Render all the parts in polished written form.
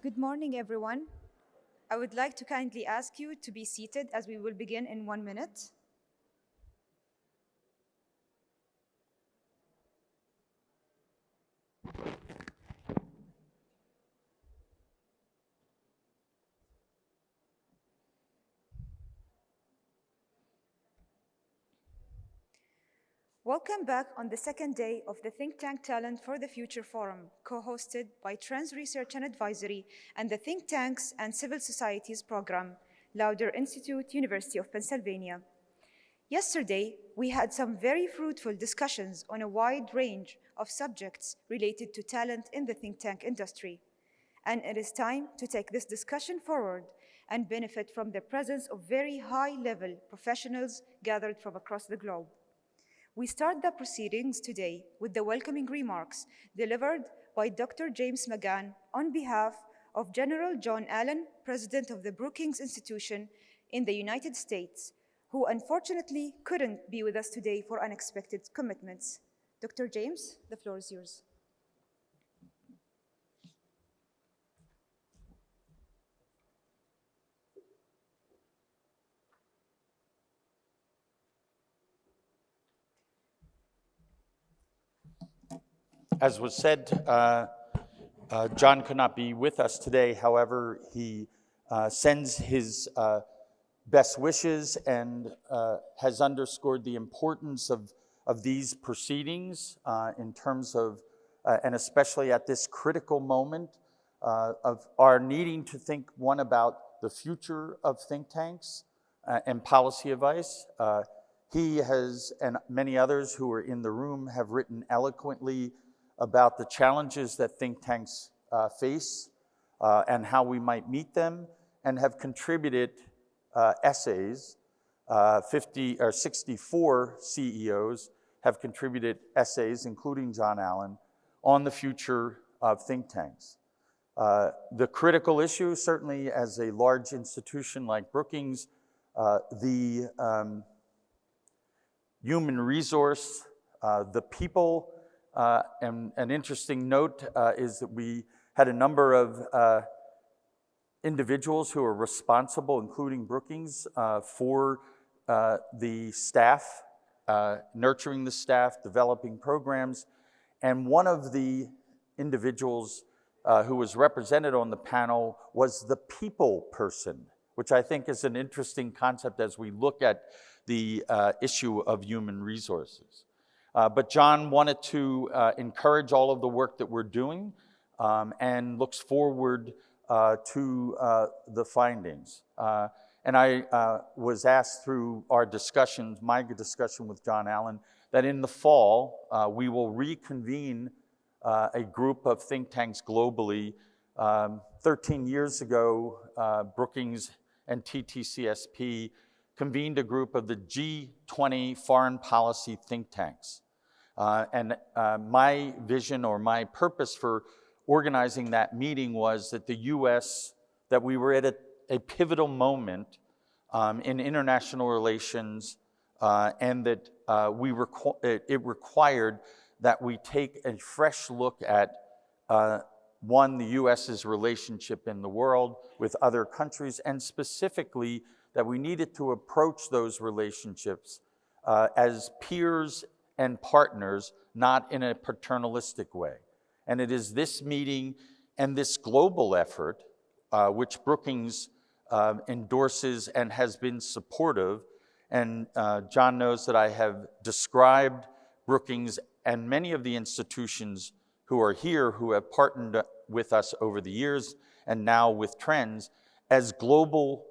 Good morning, everyone. I would like to kindly ask you to be seated as we will begin in 1 minute. Welcome back on the second day of the Think Tank Talent for the Future Forum, co-hosted by Trends Research and Advisory and the Think Tanks and Civil Societies Program, Lauder Institute, University of Pennsylvania. Yesterday, we had some very fruitful discussions on a wide range of subjects related to talent in the think tank industry. And it is time to take this discussion forward and benefit from the presence of very high-level professionals gathered from across the globe. We start the proceedings today with the welcoming remarks delivered by Dr. James McGann on behalf of General John Allen, President of the Brookings Institution in the United States, who unfortunately couldn't be with us today for unexpected commitments. Dr. James, the floor is yours. As was said, John could not be with us today. However, he sends his best wishes and has underscored the importance of these proceedings in terms of, and especially at this critical moment of our needing to think, one, about the future of think tanks and policy advice. He has, and many others who are in the room, have written eloquently about the challenges that think tanks face and how we might meet them, and have contributed essays. 64 CEOs have contributed essays, including John Allen, on the future of think tanks. The critical issue, certainly as a large institution like Brookings, the human resource, the people. And an interesting note is that we had a number of individuals who are responsible, including Brookings, for the staff, nurturing the staff, developing programs. And one of the individuals who was represented on the panel was the people person, which I think is an interesting concept as we look at the issue of human resources. But John wanted to encourage all of the work that we're doing and looks forward to the findings. And I was asked through our discussions, my discussion with John Allen, that in the fall we will reconvene a group of think tanks globally. 13 years ago, Brookings and TTCSP convened a group of the G20 foreign policy think tanks. And my vision or my purpose for organizing that meeting was that the U.S., that we were at a pivotal moment in international relations, and that it required that we take a fresh look at, one, the U.S.'s relationship in the world with other countries, and specifically that we needed to approach those relationships as peers and partners, not in a paternalistic way. And it is this meeting and this global effort, which Brookings endorses and has been supportive. And John knows that I have described Brookings and many of the institutions who are here, who have partnered with us over the years and now with Trends, as global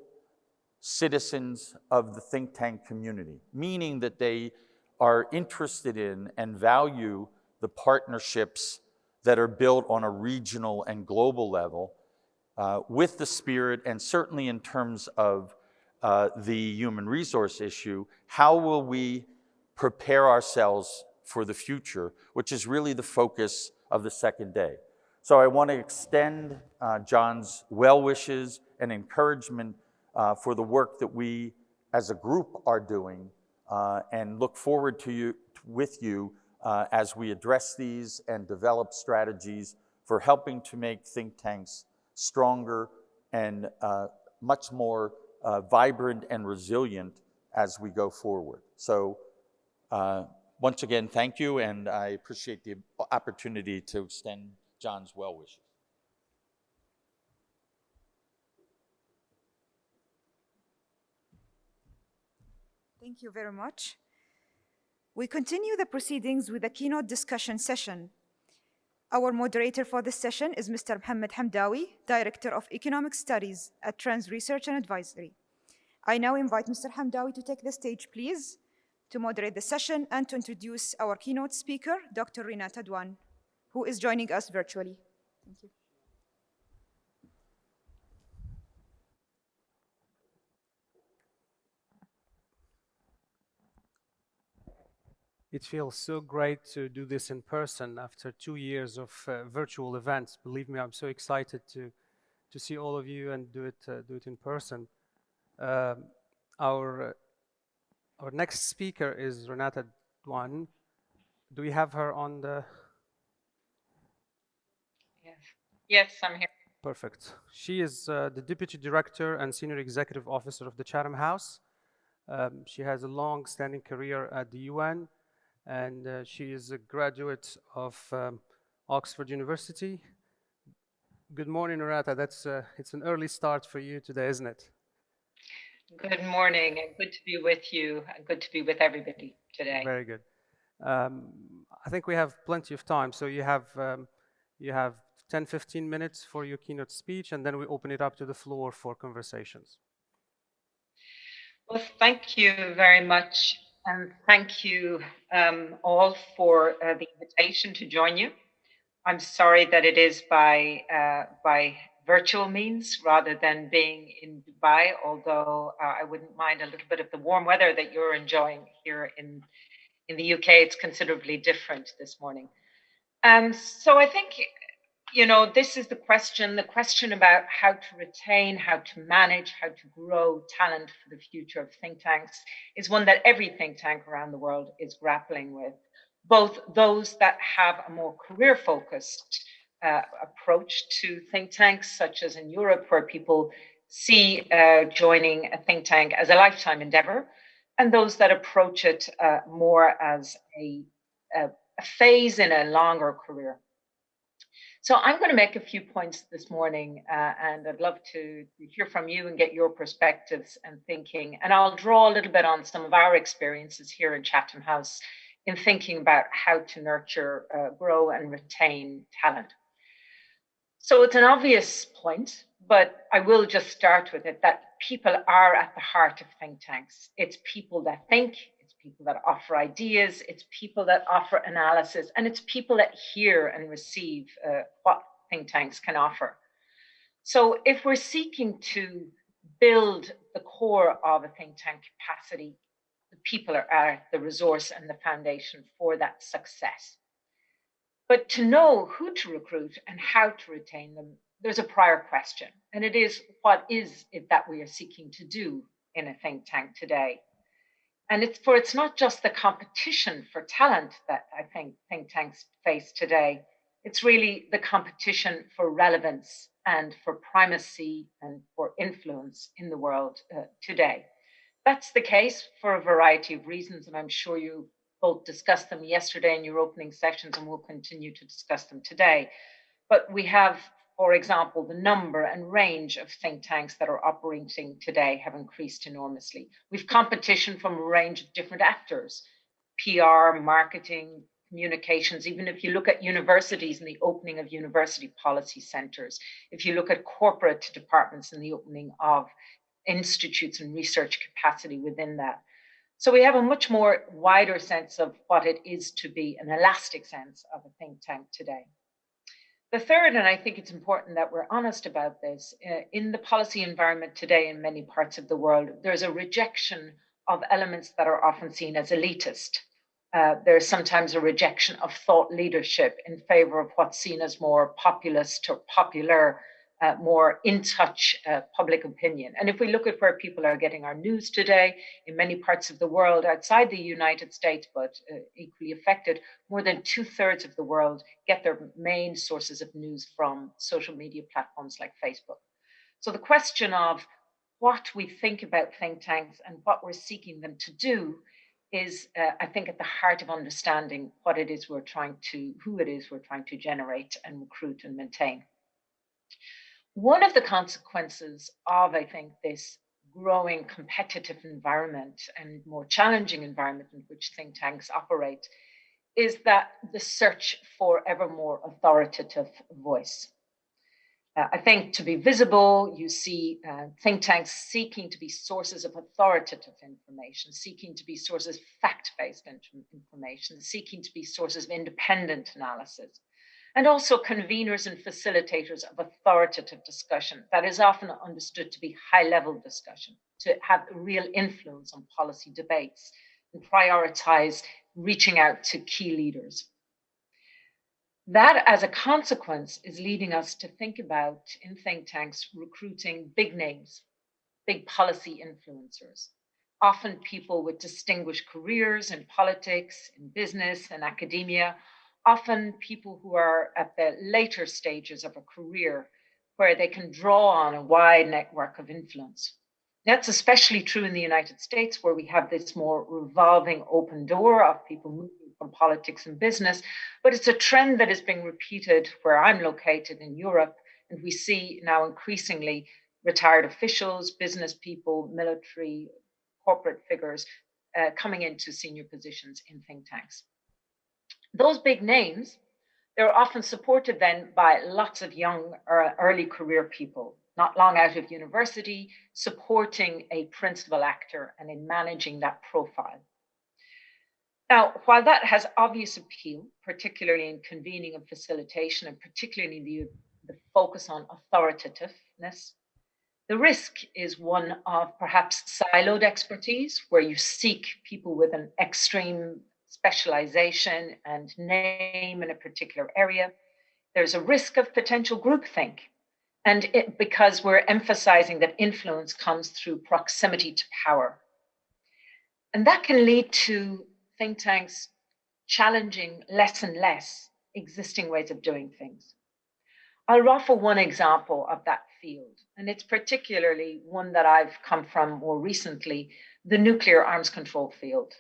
citizens of the think tank community, meaning that they are interested in and value the partnerships that are built on a regional and global level with the spirit, and certainly in terms of the human resource issue. How will we prepare ourselves for the future, which is really the focus of the second day. So I want to extend John's well wishes and encouragement for the work that we as a group are doing, and look forward to with you as we address these and develop strategies for helping to make think tanks stronger and much more vibrant and resilient as we go forward. So once again, thank you, and I appreciate the opportunity to extend John's well wishes. Thank you very much. We continue the proceedings with a keynote discussion session. Our moderator for this session is Mr. Mohammed Hamdawi, Director of Economic Studies at Trans Research and Advisory. I now invite Mr. Hamdawi to take the stage, please, to moderate the session and to introduce our keynote speaker, Dr. Renata Dwan, who is joining us virtually. Thank you. It feels so great to do this in person after 2 years of virtual events. Believe me, I'm so excited to see all of you and do it in person. Our next speaker is Renata Dwan. Do we have her on the? Yes, I'm here. Perfect. She is the Deputy Director and Senior Executive Officer of the Chatham House. She has a long-standing career at the UN, and she is a graduate of Oxford University. Good morning, Renata. It's an early start for you today, isn't it? Good morning, and good to be with you, and good to be with everybody today. Very good. I think we have plenty of time, so you have 10-15 minutes for your keynote speech, and then we open it up to the floor for conversations. Well, thank you very much, and thank you all for the invitation to join you. I'm sorry that it is by virtual means rather than being in Dubai, although I wouldn't mind a little bit of the warm weather that you're enjoying here in the UK. It's considerably different this morning. So I think, this is the question about how to retain, how to manage, how to grow talent for the future of think tanks is one that every think tank around the world is grappling with, both those that have a more career-focused approach to think tanks, such as in Europe, where people see joining a think tank as a lifetime endeavor, and those that approach it more as a phase in a longer career. So I'm going to make a few points this morning, and I'd love to hear from you and get your perspectives and thinking. And I'll draw a little bit on some of our experiences here in Chatham House in thinking about how to nurture, grow, and retain talent. So it's an obvious point, but I will just start with it, that people are at the heart of think tanks. It's people that think, it's people that offer ideas, it's people that offer analysis, and it's people that hear and receive what think tanks can offer. So if we're seeking to build the core of a think tank capacity, the people are the resource and the foundation for that success. But to know who to recruit and how to retain them, there's a prior question, and it is, what is it that we are seeking to do in a think tank today? And it's not just the competition for talent that I think think tanks face today. It's really the competition for relevance and for primacy and for influence in the world today. That's the case for a variety of reasons, and I'm sure you both discussed them yesterday in your opening sessions, and we'll continue to discuss them today. But we have, for example, the number and range of think tanks that are operating today have increased enormously. We've competition from a range of different actors, PR, marketing, communications. Even if you look at universities and the opening of university policy centers, if you look at corporate departments and the opening of institutes and research capacity within that. So we have a much more wider sense of what it is to be an elastic sense of a think tank today. The third, and I think it's important that we're honest about this, in the policy environment today in many parts of the world, there's a rejection of elements that are often seen as elitist. There's sometimes a rejection of thought leadership in favor of what's seen as more populist or popular more in touch public opinion. And if we look at where people are getting our news today, in many parts of the world outside the United States, but equally affected, more than 2/3 of the world get their main sources of news from social media platforms like Facebook. So the question of what we think about think tanks and what we're seeking them to do is, I think, at the heart of understanding what it is who it is we're trying to generate and recruit and maintain. One of the consequences of, I think, this growing competitive environment and more challenging environment in which think tanks operate is that the search for ever more authoritative voice. I think to be visible, you see think tanks seeking to be sources of authoritative information, seeking to be sources of fact-based information, seeking to be sources of independent analysis, and also conveners and facilitators of authoritative discussion that is often understood to be high-level discussion, to have real influence on policy debates and prioritize reaching out to key leaders. That, as a consequence, is leading us to think about, in think tanks, recruiting big names, big policy influencers, often people with distinguished careers in politics, in business, and academia, often people who are at the later stages of a career where they can draw on a wide network of influence. That's especially true in the United States, where we have this more revolving open door of people moving from politics and business, but it's a trend that is being repeated where I'm located in Europe, and we see now increasingly retired officials, business people, military, corporate figures coming into senior positions in think tanks. Those big names, they're often supported then by lots of young or early career people, not long out of university, supporting a principal actor and in managing that profile. Now, while that has obvious appeal, particularly in convening and facilitation, and particularly the focus on authoritativeness, the risk is one of perhaps siloed expertise, where you seek people with an extreme specialization and name in a particular area. There's a risk of potential groupthink, and because we're emphasizing that influence comes through proximity to power. And that can lead to think tanks challenging less and less existing ways of doing things. I'll offer one example of that field, and it's particularly one that I've come from more recently, the nuclear arms control field,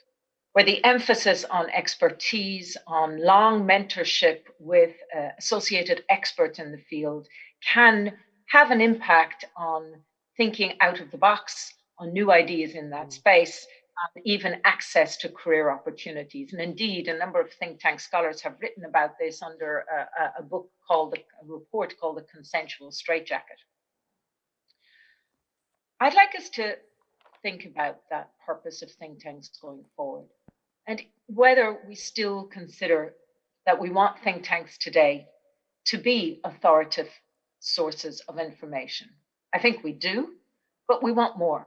where the emphasis on expertise, on long mentorship with associated experts in the field can have an impact on thinking out of the box, on new ideas in that space, even access to career opportunities. And indeed, a number of think tank scholars have written about this under a report called The Consensual Straitjacket. I'd like us to think about that purpose of think tanks going forward, and whether we still consider that we want think tanks today to be authoritative sources of information. I think we do, but we want more.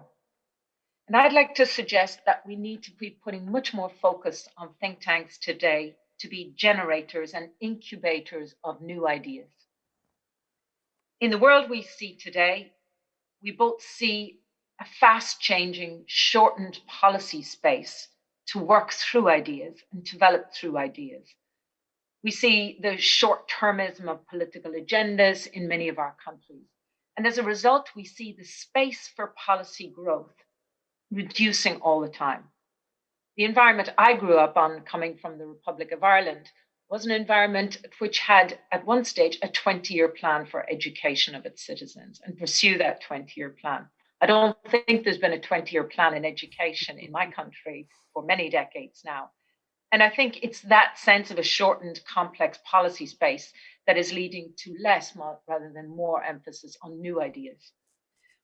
And I'd like to suggest that we need to be putting much more focus on think tanks today to be generators and incubators of new ideas. In the world we see today, we both see a fast-changing, shortened policy space to work through ideas and develop through ideas. We see the short-termism of political agendas in many of our countries. And as a result, we see the space for policy growth reducing all the time. The environment I grew up on, coming from the Republic of Ireland, was an environment which had, at one stage, a 20-year plan for education of its citizens and pursue that 20-year plan. I don't think there's been a 20-year plan in education in my country for many decades now. And I think it's that sense of a shortened, complex policy space that is leading to less rather than more emphasis on new ideas.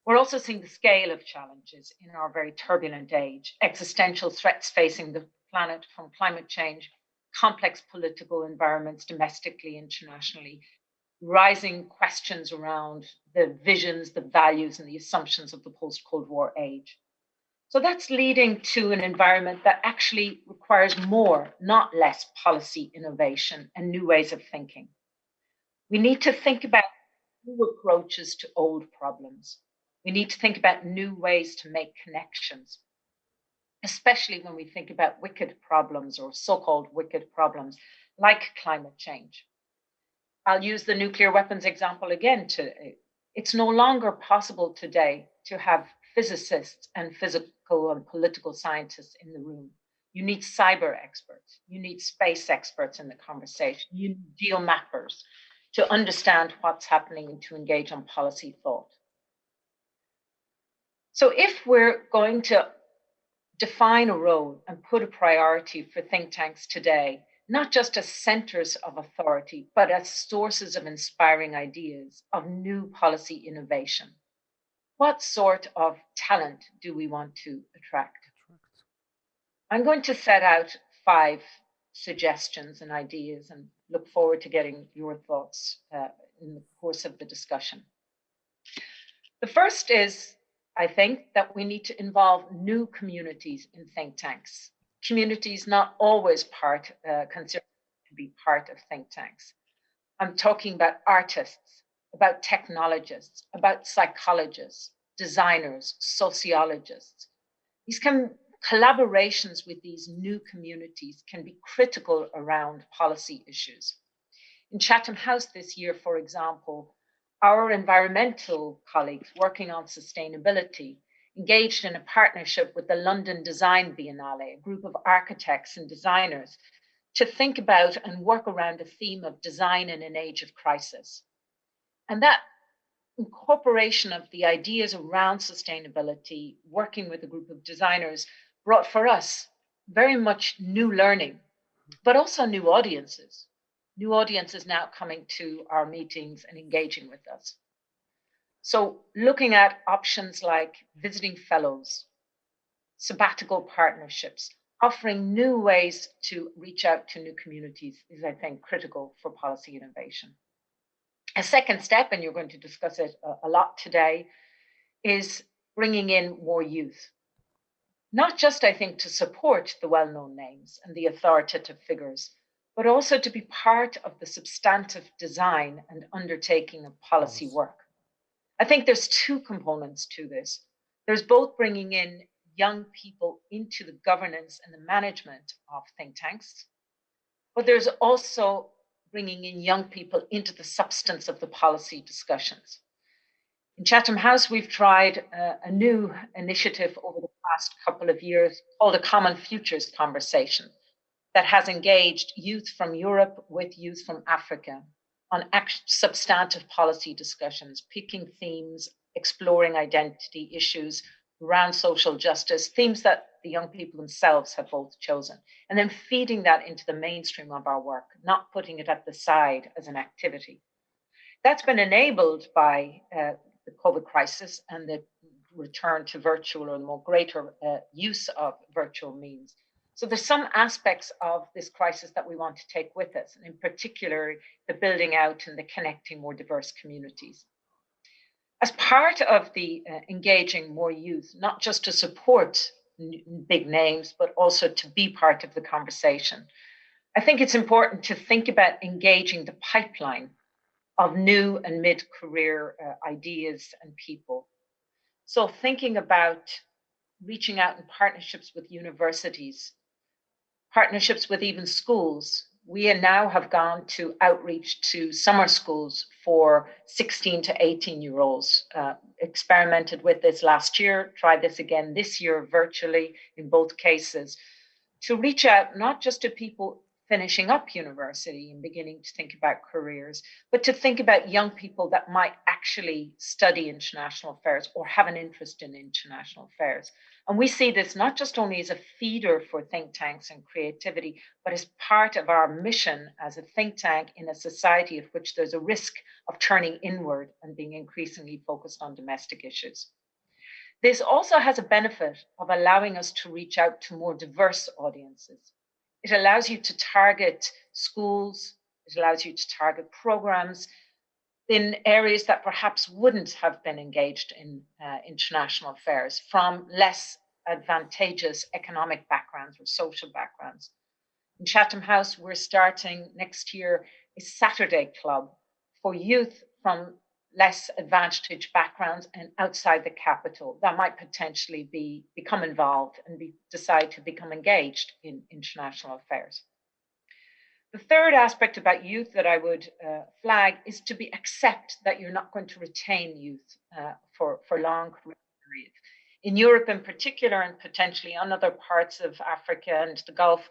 We're also seeing the scale of challenges in our very turbulent age, existential threats facing the planet from climate change, complex political environments domestically, internationally, rising questions around the visions, the values, and the assumptions of the post-Cold War age. So that's leading to an environment that actually requires more, not less, policy innovation and new ways of thinking. We need to think about new approaches to old problems. We need to think about new ways to make connections, especially when we think about wicked problems or so-called wicked problems like climate change. I'll use the nuclear weapons example again. It's no longer possible today to have physicists and physical and political scientists in the room. You need cyber experts. You need space experts in the conversation. You need geomappers to understand what's happening and to engage on policy thought. So if we're going to define a role and put a priority for think tanks today, not just as centers of authority, but as sources of inspiring ideas, of new policy innovation, what sort of talent do we want to attract? I'm going to set out 5 suggestions and ideas and look forward to getting your thoughts in the course of the discussion. The first is, I think, that we need to involve new communities in think tanks. Communities not always considered to be part of think tanks. I'm talking about artists, about technologists, about psychologists, designers, sociologists. Collaborations with these new communities can be critical around policy issues. In Chatham House this year, for example, our environmental colleagues working on sustainability engaged in a partnership with the London Design Biennale, a group of architects and designers, to think about and work around a theme of design in an age of crisis. And that incorporation of the ideas around sustainability, working with a group of designers, brought for us very much new learning, but also new audiences now coming to our meetings and engaging with us. So looking at options like visiting fellows, sabbatical partnerships, offering new ways to reach out to new communities is, I think, critical for policy innovation. A second step, and you're going to discuss it a lot today, is bringing in more youth. Not just, I think, to support the well-known names and the authoritative figures, but also to be part of the substantive design and undertaking of policy work. I think there's 2 components to this. There's both bringing in young people into the governance and the management of think tanks, but there's also bringing in young people into the substance of the policy discussions. In Chatham House, we've tried a new initiative over the past couple of years called a Common Futures Conversation that has engaged youth from Europe with youth from Africa on substantive policy discussions, picking themes, exploring identity issues around social justice, themes that the young people themselves have both chosen, and then feeding that into the mainstream of our work, not putting it at the side as an activity. That's been enabled by the COVID crisis and the return to virtual or more greater use of virtual means. So there's some aspects of this crisis that we want to take with us, and in particular, the building out and the connecting more diverse communities. As part of the engaging more youth, not just to support big names, but also to be part of the conversation, I think it's important to think about engaging the pipeline of new and mid-career ideas and people. So thinking about reaching out in partnerships with universities, partnerships with even schools. We now have gone to outreach to summer schools for 16 to 18-year-olds. Experimented with this last year, tried this again this year virtually in both cases, to reach out not just to people finishing up university and beginning to think about careers, but to think about young people that might actually study international affairs or have an interest in international affairs. And we see this not just only as a feeder for think tanks and creativity, but as part of our mission as a think tank in a society of which there's a risk of turning inward and being increasingly focused on domestic issues. This also has a benefit of allowing us to reach out to more diverse audiences. It allows you to target schools, it allows you to target programs in areas that perhaps wouldn't have been engaged in international affairs from less advantageous economic backgrounds or social backgrounds. In Chatham House, we're starting next year a Saturday club for youth from less advantaged backgrounds and outside the capital that might potentially become involved and decide to become engaged in international affairs. The third aspect about youth that I would flag is to accept that you're not going to retain youth for long periods. In Europe in particular, and potentially on other parts of Africa and the Gulf,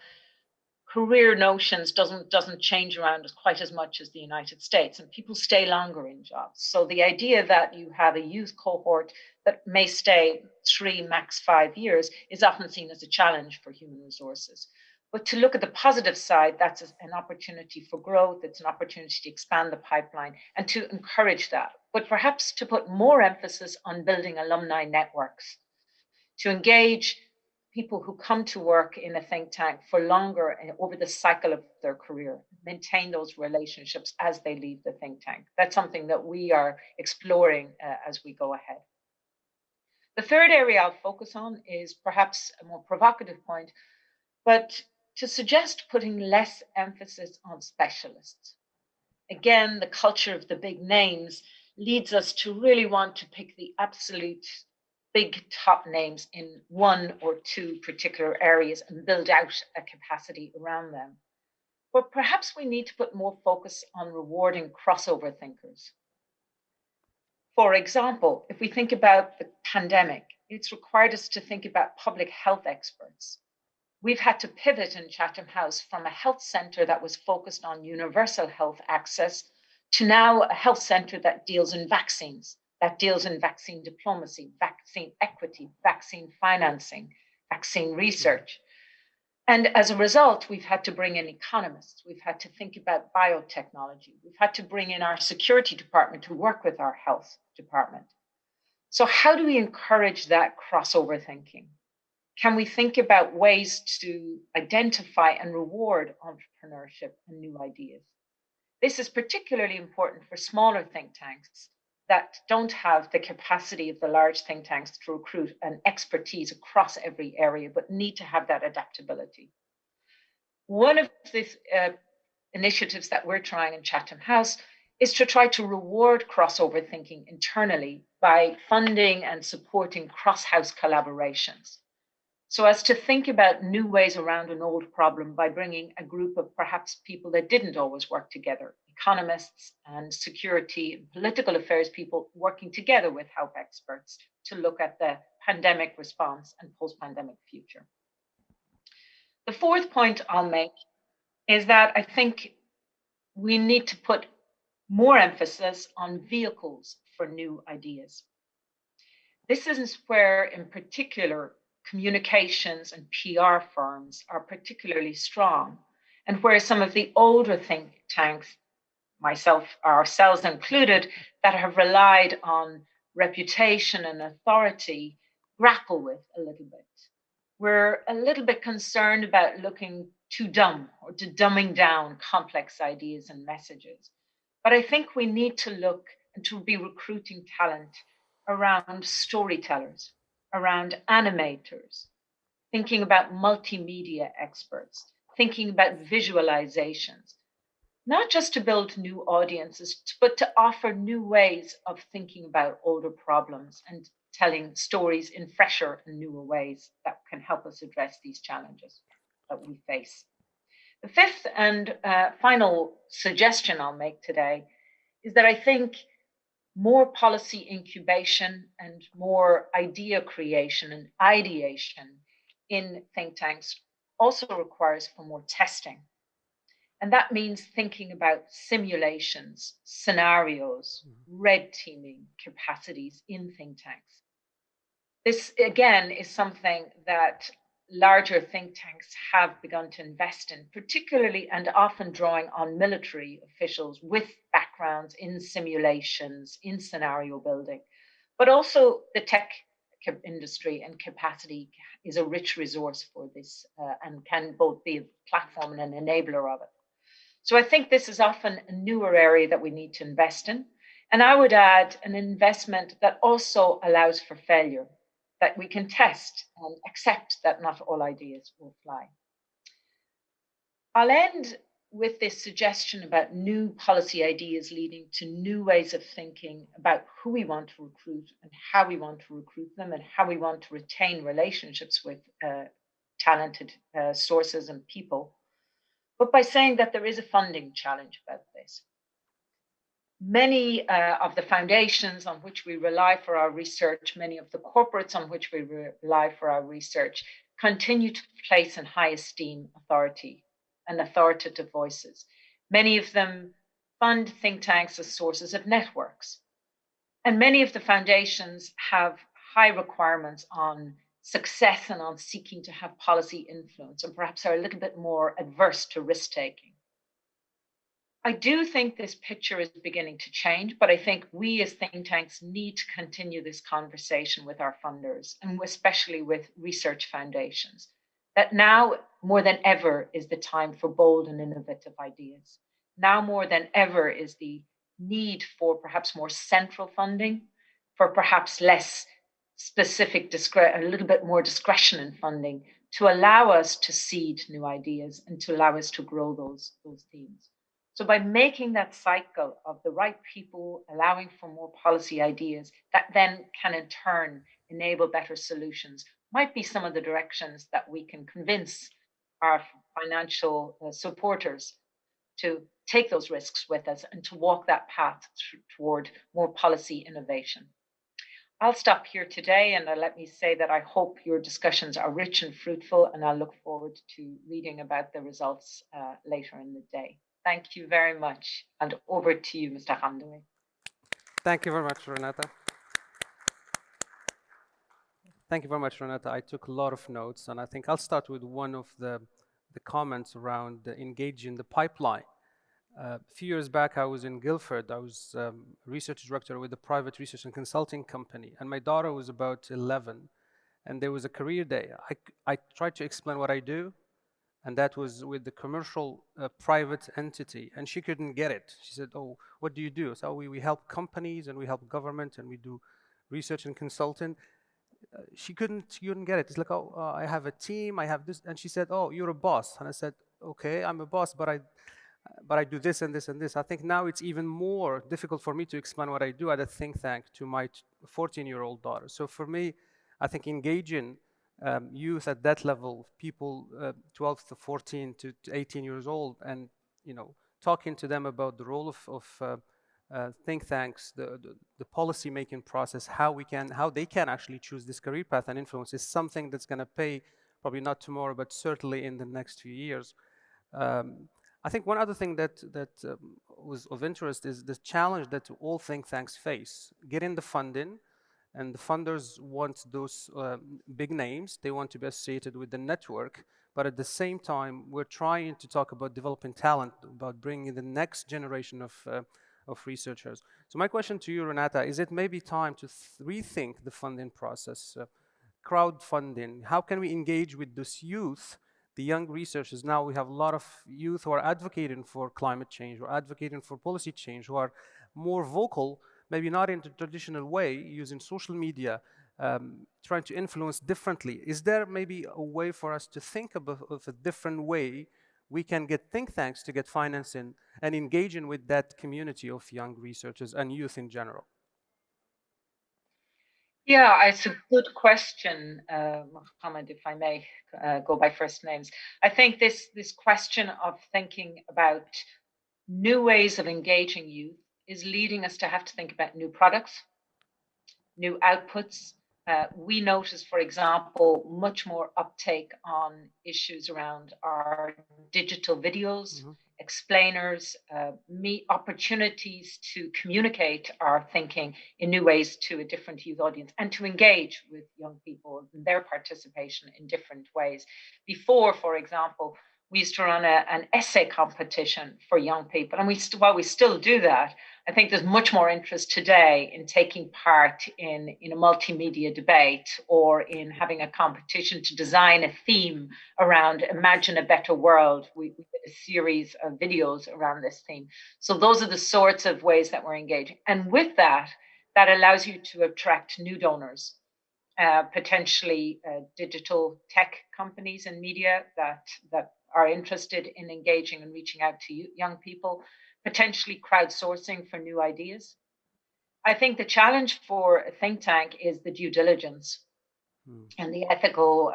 career notions doesn't change around quite as much as the United States, and people stay longer in jobs. So the idea that you have a youth cohort that may stay 3, max 5 years is often seen as a challenge for human resources. But to look at the positive side, that's an opportunity for growth. It's an opportunity to expand the pipeline and to encourage that, but perhaps to put more emphasis on building alumni networks, to engage people who come to work in a think tank for longer and over the cycle of their career, maintain those relationships as they leave the think tank. That's something that we are exploring as we go ahead. The third area I'll focus on is perhaps a more provocative point, but to suggest putting less emphasis on specialists. Again, the culture of the big names leads us to really want to pick the absolute big top names in 1 or 2 particular areas and build out a capacity around them. But perhaps we need to put more focus on rewarding crossover thinkers. For example, if we think about the pandemic, it's required us to think about public health experts. We've had to pivot in Chatham House from a health centre that was focused on universal health access to now a health centre that deals in vaccines, that deals in vaccine diplomacy, vaccine equity, vaccine financing, vaccine research. And as a result, we've had to bring in economists. We've had to think about biotechnology. We've had to bring in our security department to work with our health department. So how do we encourage that crossover thinking? Can we think about ways to identify and reward entrepreneurship and new ideas? This is particularly important for smaller think tanks that don't have the capacity of the large think tanks to recruit an expertise across every area, but need to have that adaptability. One of the initiatives that we're trying in Chatham House is to try to reward crossover thinking internally by funding and supporting cross-house collaborations, so as to think about new ways around an old problem by bringing a group of perhaps people that didn't always work together, economists and security and political affairs people working together with health experts to look at the pandemic response and post-pandemic future. The fourth point I'll make is that I think we need to put more emphasis on vehicles for new ideas. This is where, in particular, communications and PR firms are particularly strong, and where some of the older think tanks, ourselves included, that have relied on reputation and authority grapple with a little bit. We're a little bit concerned about looking too dumb or to dumbing down complex ideas and messages. But I think we need to look and to be recruiting talent around storytellers, around animators, thinking about multimedia experts, thinking about visualizations, not just to build new audiences, but to offer new ways of thinking about older problems and telling stories in fresher and newer ways that can help us address these challenges that we face. The fifth and final suggestion I'll make today is that I think more policy incubation and more idea creation and ideation in think tanks also requires for more testing. And that means thinking about simulations, scenarios, red teaming capacities in think tanks. This, again, is something that larger think tanks have begun to invest in, particularly and often drawing on military officials with backgrounds in simulations, in scenario building, but also the tech industry and capacity is a rich resource for this and can both be a platform and an enabler of it. So I think this is often a newer area that we need to invest in. And I would add an investment that also allows for failure, that we can test and accept that not all ideas will fly. I'll end with this suggestion about new policy ideas leading to new ways of thinking about who we want to recruit and how we want to recruit them and how we want to retain relationships with talented sources and people, but by saying that there is a funding challenge about this. Many of the foundations on which we rely for our research, many of the corporates on which we rely for our research, continue to place in high esteem authority and authoritative voices. Many of them fund think tanks as sources of networks. And many of the foundations have high requirements on success and on seeking to have policy influence, and perhaps are a little bit more adverse to risk taking. I do think this picture is beginning to change, but I think we as think tanks need to continue this conversation with our funders, and especially with research foundations, that now more than ever is the time for bold and innovative ideas. Now more than ever is the need for perhaps more central funding, for perhaps less specific, a little bit more discretion in funding to allow us to seed new ideas and to allow us to grow those themes. So by making that cycle of the right people allowing for more policy ideas that then can in turn enable better solutions might be some of the directions that we can convince our financial supporters to take those risks with us and to walk that path toward more policy innovation. I'll stop here today, and let me say that I hope your discussions are rich and fruitful, and I'll look forward to reading about the results later in the day. Thank you very much, and over to you, Mr. Hamdoui. Thank you very much, Renata. Thank you very much, Renata. I took a lot of notes, and I think I'll start with one of the comments around engaging the pipeline. A few years back, I was in Guildford. I was research director with a private research and consulting company, and my daughter was about 11, and there was a career day. I tried to explain what I do, and that was with the commercial private entity, and she couldn't get it. She said, "Oh, what do you do?" So we help companies, and we help government, and we do research and consulting. She couldn't get it. It's like, "Oh, I have a team, I have this," and she said, "Oh, you're a boss." And I said, "Okay, I'm a boss, but I do this and this and this." I think now it's even more difficult for me to explain what I do at a think tank to my 14-year-old daughter. So for me, I think engaging youth at that level, people 12 to 14 to 18 years old, and talking to them about the role of think tanks, the policy making process, how they can actually choose this career path and influence, is something that's going to pay, probably not tomorrow, but certainly in the next few years. I think one other thing that was of interest is the challenge that all think tanks face: getting the funding, and the funders want those big names. They want to be associated with the network, but at the same time, we're trying to talk about developing talent, about bringing the next generation of researchers. So my question to you, Renata, is it maybe time to rethink the funding process, crowdfunding? How can we engage with this youth, the young researchers? Now we have a lot of youth who are advocating for climate change, or advocating for policy change, who are more vocal, maybe not in the traditional way, using social media, trying to influence differently. Is there maybe a way for us to think of a different way we can get think tanks to get financing and engaging with that community of young researchers and youth in general? Yeah, it's a good question, Mohammed, if I may go by first names. I think this question of thinking about new ways of engaging youth is leading us to have to think about new products, new outputs. We notice, for example, much more uptake on issues around our digital videos, explainers, opportunities to communicate our thinking in new ways to a different youth audience, and to engage with young people and their participation in different ways. Before, for example, we used to run an essay competition for young people, and while we still do that, I think there's much more interest today in taking part in a multimedia debate, or in having a competition to design a theme around Imagine a Better World. We did a series of videos around this theme. So those are the sorts of ways that we're engaging. And with that allows you to attract new donors, potentially digital tech companies and media that are interested in engaging and reaching out to young people, potentially crowdsourcing for new ideas. I think the challenge for a think tank is the due diligence and the ethical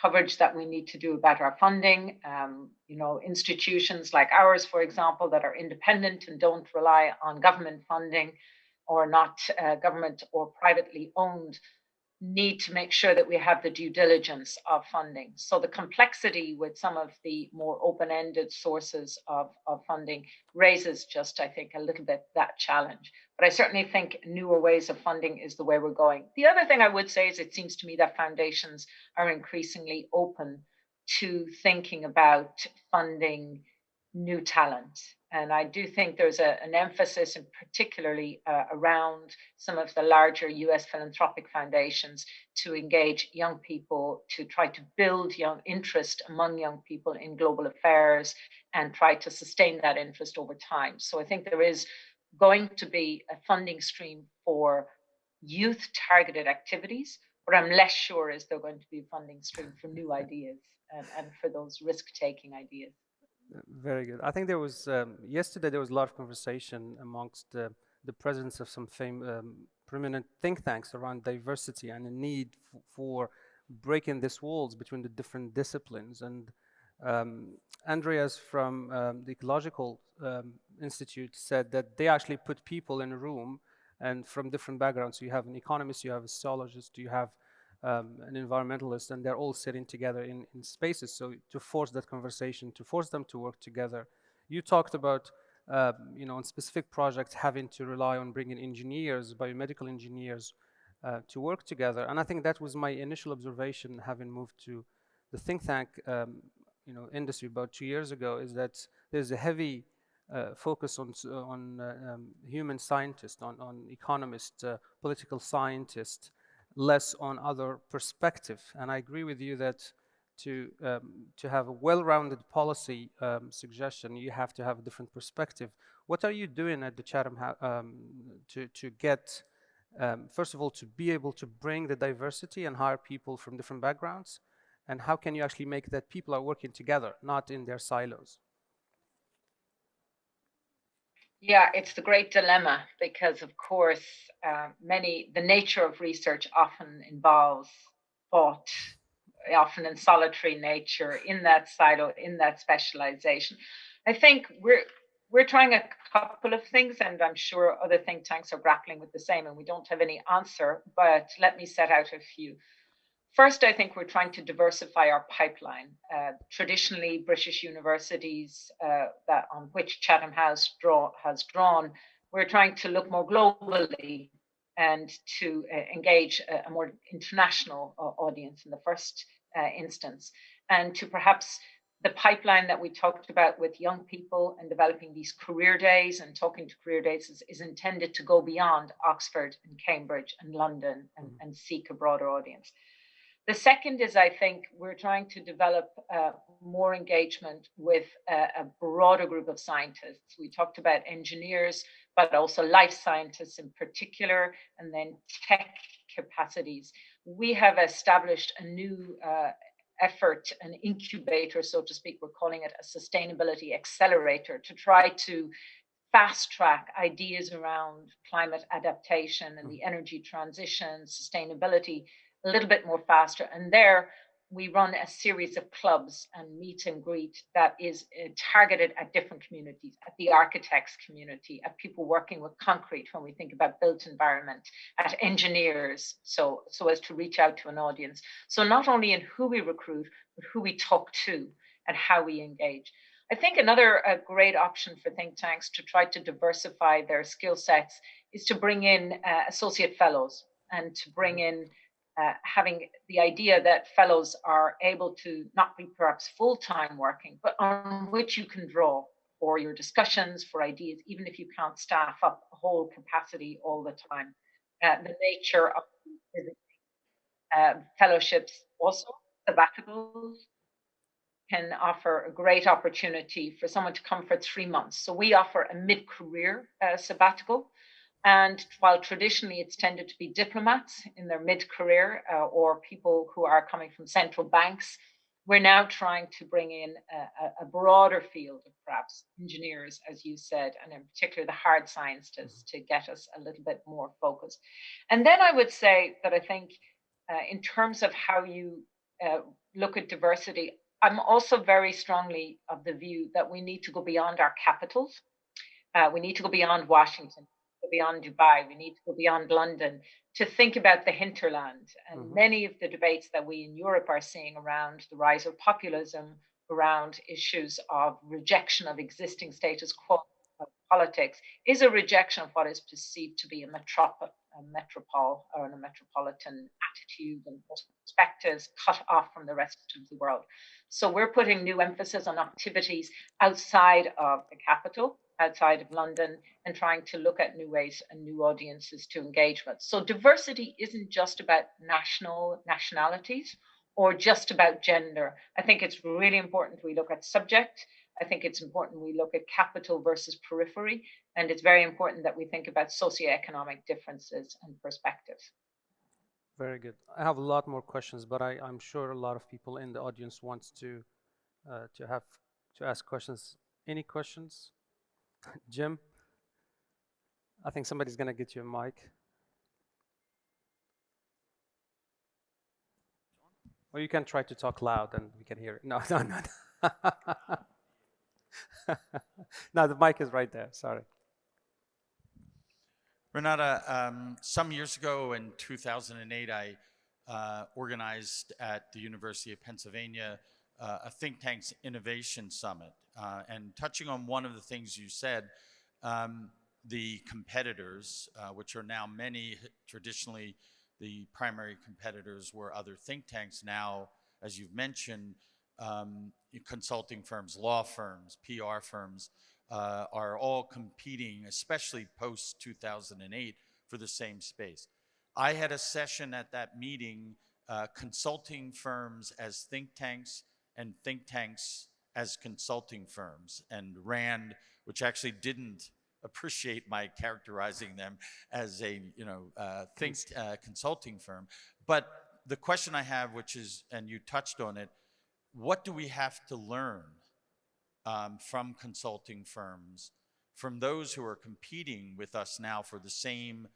coverage that we need to do about our funding. Institutions like ours, for example, that are independent and don't rely on government funding or not government or privately owned, need to make sure that we have the due diligence of funding. So the complexity with some of the more open-ended sources of funding raises just, I think, a little bit that challenge. But I certainly think newer ways of funding is the way we're going. The other thing I would say is it seems to me that foundations are increasingly open to thinking about funding new talent. And I do think there's an emphasis, in particularly around some of the larger US philanthropic foundations, to engage young people, to try to build young interest among young people in global affairs and try to sustain that interest over time. So I think there is going to be a funding stream for youth targeted activities, but I'm less sure is there going to be a funding stream for new ideas and for those risk taking ideas. Very good. I think there was yesterday there was a lot of conversation amongst the presence of some prominent think tanks around diversity and the need for breaking these walls between the different disciplines. And Andreas from the Ecological Institute said that they actually put people in a room and from different backgrounds. So you have an economist, you have a sociologist, you have an environmentalist, and they're all sitting together in spaces. So to force that conversation, to force them to work together. You talked about, on specific projects having to rely on bringing engineers, biomedical engineers, to work together. And I think that was my initial observation, having moved to the think tank, industry about 2 years ago, is that there's a heavy focus on human scientists, on economists, political scientists, less on other perspective. And I agree with you that to have a well-rounded policy suggestion, you have to have a different perspective. What are you doing at the Chatham House to get, first of all, to be able to bring the diversity and hire people from different backgrounds? And how can you actually make that people are working together, not in their silos? Yeah, it's the great dilemma because, of course, the nature of research often involves thought, often in solitary nature, in that silo, in that specialization. I think we're trying a couple of things, and I'm sure other think tanks are grappling with the same, and we don't have any answer, but let me set out a few. First, I think we're trying to diversify our pipeline. Traditionally, British universities on which Chatham House has drawn, we're trying to look more globally and to engage a more international audience in the first instance, and to perhaps the pipeline that we talked about with young people and developing these career days and talking to career days is intended to go beyond Oxford and Cambridge and London and seek a broader audience. The second is, I think, we're trying to develop more engagement with a broader group of scientists. We talked about engineers, but also life scientists in particular, and then tech capacities. We have established a new effort, an incubator, so to speak. We're calling it a sustainability accelerator to try to fast track ideas around climate adaptation and the energy transition, sustainability, a little bit more faster. And there we run a series of clubs and meet and greet that is targeted at different communities, at the architects community, at people working with concrete when we think about built environment, at engineers, so as to reach out to an audience. So not only in who we recruit, but who we talk to and how we engage. I think another great option for think tanks to try to diversify their skill sets is to bring in associate fellows and to bring in having the idea that fellows are able to not be perhaps full-time working, but on which you can draw for your discussions, for ideas, even if you can't staff up a whole capacity all the time. The nature of fellowships, also sabbaticals, can offer a great opportunity for someone to come for 3 months. So we offer a mid-career sabbatical. And while traditionally it's tended to be diplomats in their mid-career or people who are coming from central banks, we're now trying to bring in a broader field of perhaps engineers, as you said, and in particular the hard scientists to get us a little bit more focused. And then I would say that I think in terms of how you look at diversity, I'm also very strongly of the view that we need to go beyond our capitals. We need to go beyond Washington, go beyond Dubai. We need to go beyond London to think about the hinterland. And many of the debates that we in Europe are seeing around the rise of populism, around issues of rejection of existing status quo of politics, is a rejection of what is perceived to be a metropole or a metropolitan attitude and perspectives cut off from the rest of the world. So we're putting new emphasis on activities outside of the capital, outside of London, and trying to look at new ways and new audiences to engage with. So diversity isn't just about nationalities or just about gender. I think it's really important we look at subject. I think it's important we look at capital versus periphery. And it's very important that we think about socioeconomic differences and perspectives. Very good. I have a lot more questions, but I'm sure a lot of people in the audience wants to ask questions. Any questions? Jim? I think somebody's going to get you a mic. Or you can try to talk loud and we can hear it. No. No, the mic is right there. Sorry. Renata, some years ago in 2008, I organized at the University of Pennsylvania a think tank's innovation summit. And touching on one of the things you said, the competitors, which are now many, traditionally the primary competitors were other think tanks. Now, as you've mentioned, consulting firms, law firms, PR firms, are all competing, especially post-2008, for the same space. I had a session at that meeting, consulting firms as think tanks and think tanks as consulting firms. And RAND, which actually didn't appreciate my characterizing them as a consulting firm. But the question I have, which is, and you touched on it, what do we have to learn from consulting firms, from those who are competing with us now for the same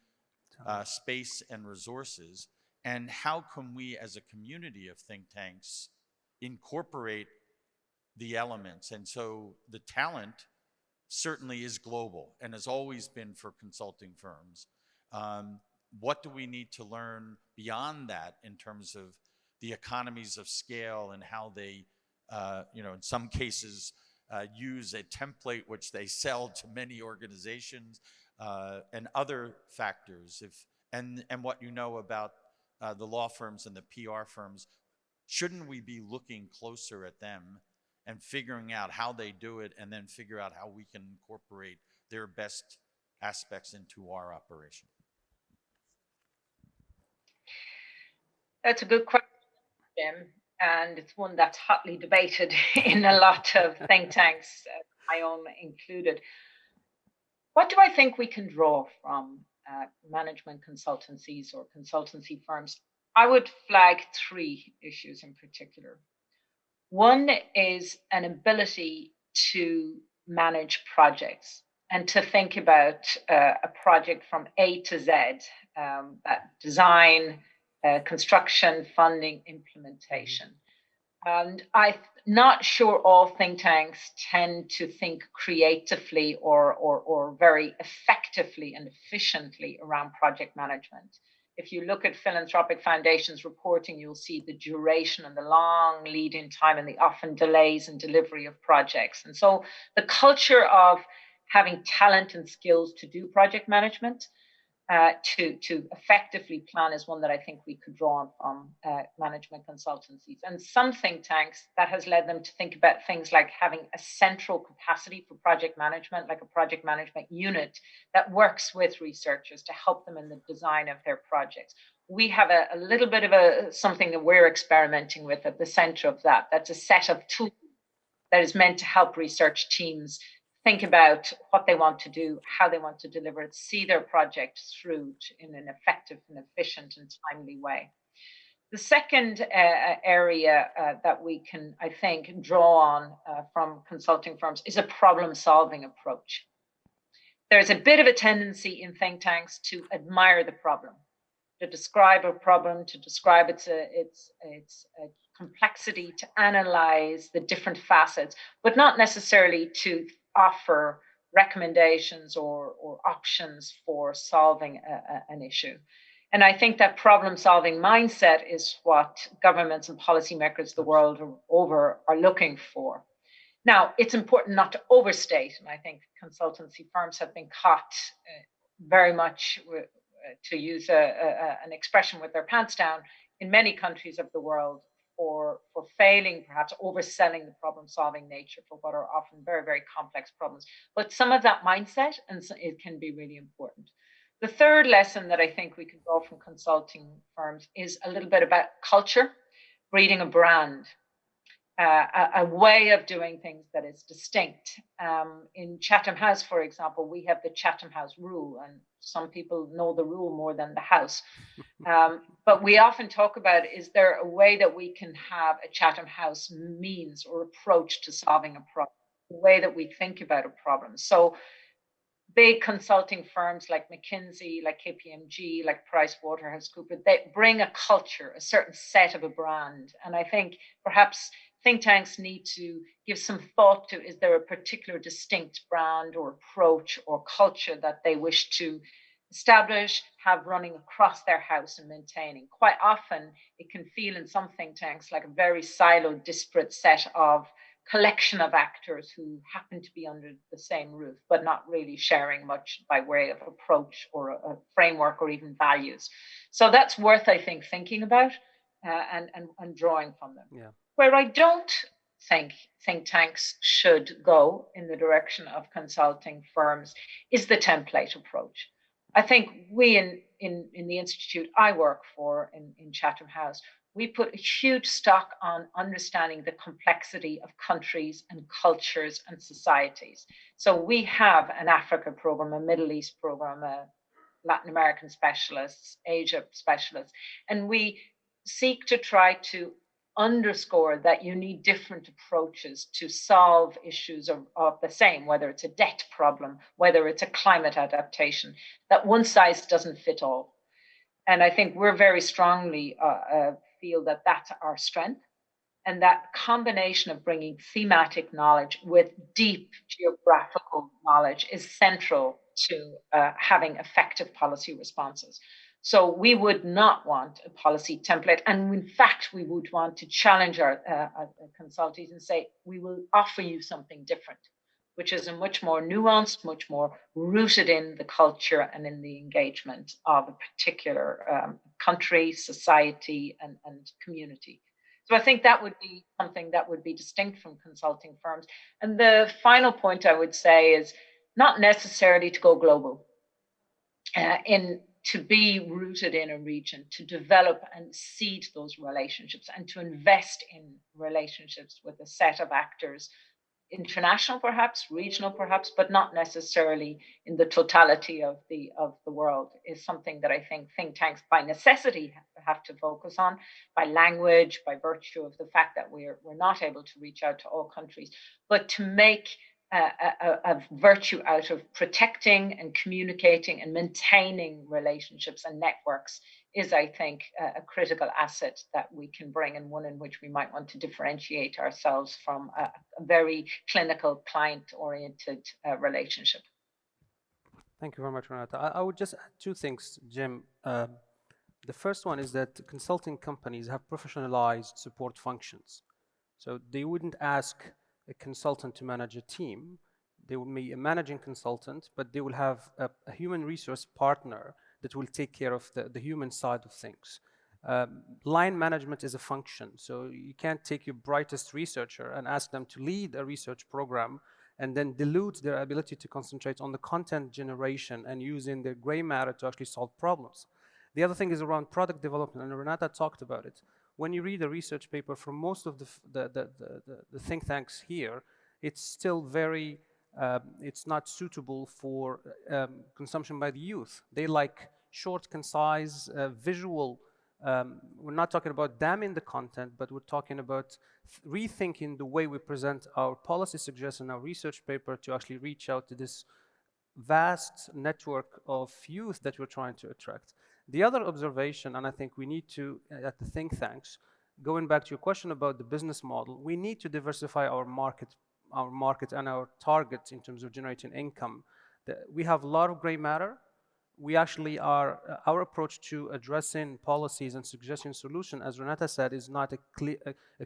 space and resources, and how can we as a community of think tanks incorporate the elements? And so the talent certainly is global and has always been for consulting firms. What do we need to learn beyond that in terms of the economies of scale and how they, in some cases, use a template which they sell to many organizations, and other factors, and what you know about the law firms and the PR firms? Shouldn't we be looking closer at them and figuring out how they do it, and then figure out how we can incorporate their best aspects into our operation? That's a good question, Jim, and it's one that's hotly debated in a lot of think tanks, my own included. What do I think we can draw from management consultancies or consultancy firms? I would flag three issues in particular. One is an ability to manage projects and to think about a project from A to Z, that design, construction, funding, implementation. And I'm not sure all think tanks tend to think creatively or very effectively and efficiently around project management. If you look at philanthropic foundations reporting, you'll see the duration and the long lead-in time and the often delays in delivery of projects. And so the culture of having talent and skills to do project management, to effectively plan, is one that I think we could draw on from management consultancies. And some think tanks, that has led them to think about things like having a central capacity for project management, like a project management unit that works with researchers to help them in the design of their projects. We have a little bit of something that we're experimenting with at the center of that. That's a set of tools that is meant to help research teams think about what they want to do, how they want to deliver it, see their project through in an effective and efficient and timely way. The second area that we can, I think, draw on from consulting firms is a problem-solving approach. There's a bit of a tendency in think tanks to admire the problem, to describe a problem, to describe its complexity, to analyze the different facets, but not necessarily to offer recommendations or options for solving an issue. And I think that problem-solving mindset is what governments and policymakers the world over are looking for. Now, it's important not to overstate, and I think consultancy firms have been caught very much, to use an expression, with their pants down in many countries of the world for failing, perhaps overselling the problem-solving nature for what are often very, very complex problems. But some of that mindset, and it can be really important. The third lesson that I think we can draw from consulting firms is a little bit about culture, breeding a brand. A way of doing things that is distinct. In Chatham House, for example, we have the Chatham House rule, and some people know the rule more than the house. But we often talk about, is there a way that we can have a Chatham House means or approach to solving a problem, the way that we think about a problem? So big consulting firms like McKinsey, like KPMG, like PricewaterhouseCoopers, they bring a culture, a certain set of a brand. And I think perhaps think tanks need to give some thought to, is there a particular distinct brand or approach or culture that they wish to establish, have running across their house and maintaining? Quite often, it can feel in some think tanks like a very siloed, disparate set of collection of actors who happen to be under the same roof, but not really sharing much by way of approach or a framework or even values. So that's worth, I think, thinking about and drawing from them. Yeah. Where I don't think think tanks should go in the direction of consulting firms is the template approach. I think we in the institute I work for in Chatham House, we put a huge stock on understanding the complexity of countries and cultures and societies. So we have an Africa program, a Middle East program, a Latin American specialists, Asia specialists, and we seek to try to underscore that you need different approaches to solve issues of the same, whether it's a debt problem, whether it's a climate adaptation, that one size doesn't fit all. And I think we're very strongly feel that that's our strength. And that combination of bringing thematic knowledge with deep geographical knowledge is central to having effective policy responses. So we would not want a policy template. And in fact, we would want to challenge our consultees and say, we will offer you something different, which is a much more nuanced, much more rooted in the culture and in the engagement of a particular country, society, and community. So I think that would be something that would be distinct from consulting firms. And the final point I would say is not necessarily to go global, to be rooted in a region, to develop and seed those relationships and to invest in relationships with a set of actors, international perhaps, regional perhaps, but not necessarily in the totality of the world, is something that I think tanks by necessity have to focus on, by language, by virtue of the fact that we're not able to reach out to all countries, but to make a virtue out of protecting and communicating and maintaining relationships and networks is, I think, a critical asset that we can bring, and one in which we might want to differentiate ourselves from a very clinical, client-oriented relationship. Thank you very much, Renata. I would just add two things, Jim. The first one is that consulting companies have professionalized support functions. So they wouldn't ask a consultant to manage a team. They will be a managing consultant, but they will have a human resource partner that will take care of the human side of things. Line management is a function, so you can't take your brightest researcher and ask them to lead a research program and then dilute their ability to concentrate on the content generation and using their gray matter to actually solve problems. The other thing is around product development, and Renata talked about it. When you read a research paper from most of the think tanks here, it's still very, it's not suitable for consumption by the youth. They like short, concise, visual We're not talking about damning the content, but we're talking about rethinking the way we present our policy suggestions, our research paper, to actually reach out to this vast network of youth that we're trying to attract. The other observation, and I think we need to, at the think tanks, going back to your question about the business model, we need to diversify our market and our targets in terms of generating income. We have a lot of gray matter. We actually are, our approach to addressing policies and suggesting solutions, as Renata said, is not a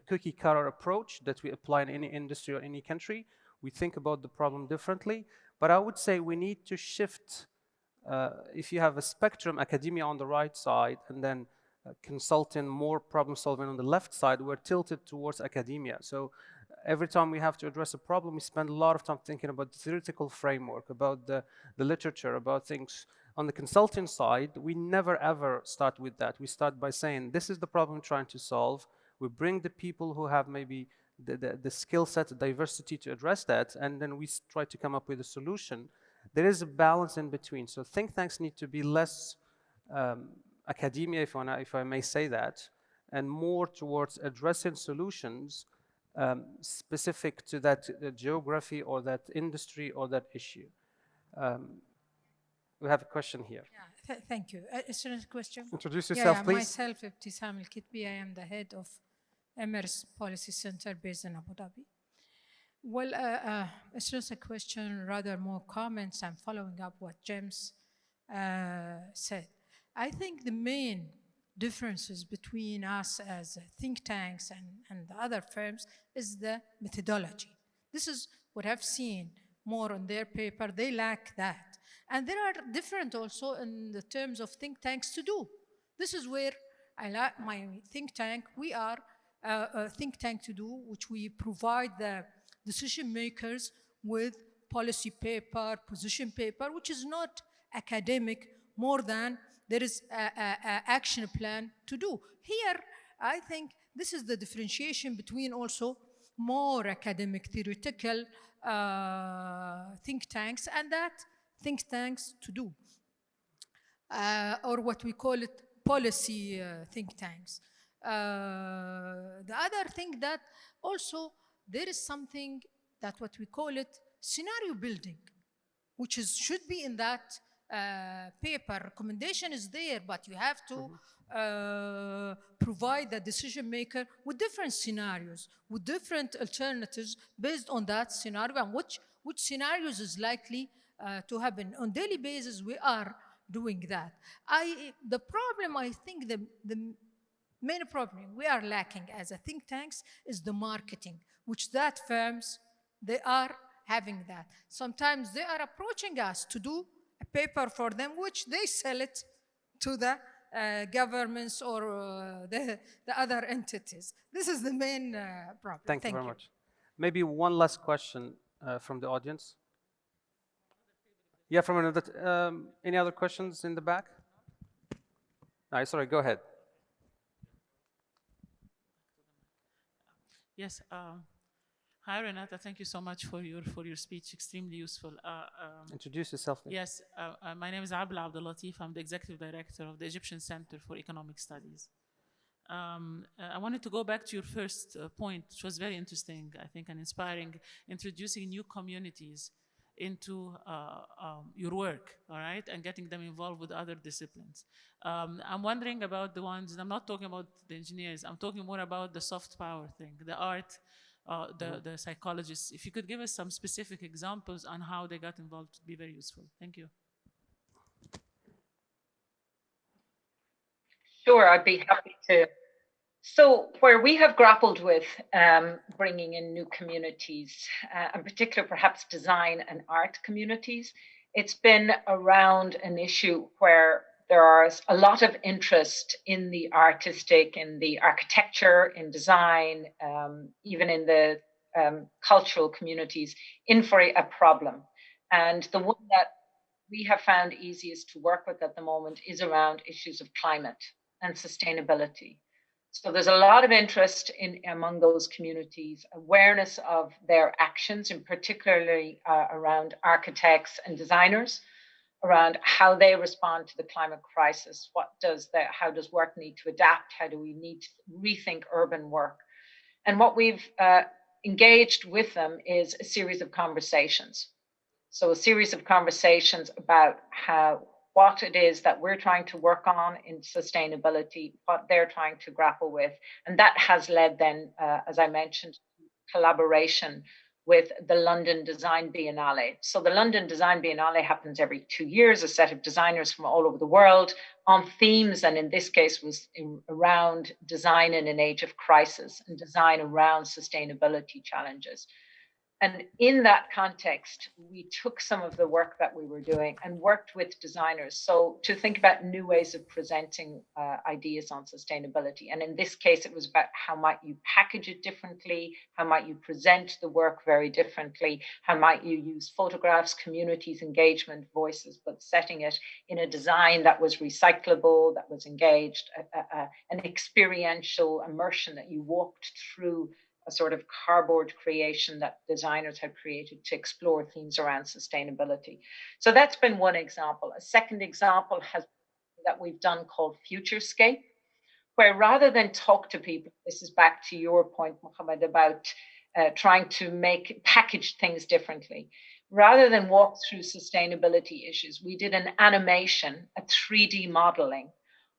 cookie cutter approach that we apply in any industry or any country. We think about the problem differently, but I would say we need to shift. If you have a spectrum, academia on the right side, and then consulting, more problem solving on the left side, we're tilted towards academia. So every time we have to address a problem, we spend a lot of time thinking about the theoretical framework, about the literature, about things. On the consulting side, we never ever start with that. We start by saying, this is the problem we're trying to solve. We bring the people who have maybe the skill set, the diversity to address that, and then we try to come up with a solution. There is a balance in between. So think tanks need to be less academia, if I may say that, and more towards addressing solutions specific to that geography or that industry or that issue. We have a question here. Yeah, thank you. Is there a question? Introduce yourself, please. Myself, Ibtisam Al-Kitbi. I am the head of Emirates Policy Center based in Abu Dhabi. Well, it's just a question, rather more comments. I'm following up what James said. I think the main differences between us as think tanks and the other firms is the methodology. This is what I've seen more on their paper. They lack that. And there are different also in the terms of think tanks to do. This is where I like my think tank. We are a think tank to do, which we provide the decision makers with policy paper, position paper, which is not academic, more than there is an action plan to do. Here, I think this is the differentiation between also more academic, theoretical think tanks and that think tanks to do, or what we call it policy think tanks. The other thing that also there is something that what we call it scenario building, which should be in that paper. Recommendation is there, but you have to provide the decision maker with different scenarios, with different alternatives based on that scenario and which scenarios is likely to happen. On daily basis, we are doing that. The problem, I think the main problem we are lacking as a think tanks is the marketing, which that firms, they are having that. Sometimes they are approaching us to do a paper for them, which they sell it to the governments or the other entities. This is the main problem. Thank you very much. Maybe one last question from the audience. Yeah, from another. Any other questions in the back? No, sorry, go ahead. Yes. Hi, Renata. Thank you so much for your speech. Extremely useful. Introduce yourself. Please. Yes. My name is Abdul Latif. I'm the executive director of the Egyptian Center for Economic Studies. I wanted to go back to your first point, which was very interesting, I think, and inspiring, introducing new communities into your work, all right, and getting them involved with other disciplines. I'm wondering about the ones, and I'm not talking about the engineers, I'm talking more about the soft power thing, the art, the psychologists. If you could give us some specific examples on how they got involved, it would be very useful. Thank you. Sure, I'd be happy to. So where we have grappled with bringing in new communities, in particular perhaps design and art communities, it's been around an issue where there is a lot of interest in the artistic, in the architecture, in design, even in the cultural communities, in for a problem. And the one that we have found easiest to work with at the moment is around issues of climate and sustainability. So there's a lot of interest among those communities, awareness of their actions, and particularly around architects and designers, around how they respond to the climate crisis. How does work need to adapt? How do we need to rethink urban work? And what we've engaged with them is a series of conversations. So a series of conversations about what it is that we're trying to work on in sustainability, what they're trying to grapple with. And that has led then, as I mentioned, collaboration with the London Design Biennale. So the London Design Biennale happens every 2 years, a set of designers from all over the world on themes, and in this case was around design in an age of crisis and design around sustainability challenges. And in that context, we took some of the work that we were doing and worked with designers. So to think about new ways of presenting ideas on sustainability. And in this case, it was about how might you package it differently? How might you present the work very differently? How might you use photographs, communities, engagement, voices, but setting it in a design that was recyclable, that was engaged, an experiential immersion that you walked through a sort of cardboard creation that designers had created to explore themes around sustainability. So that's been one example. A second example has that we've done called Futurescape, where rather than talk to people, this is back to your point, Mohammed, about trying to package things differently. Rather than walk through sustainability issues, we did an animation, a 3D modeling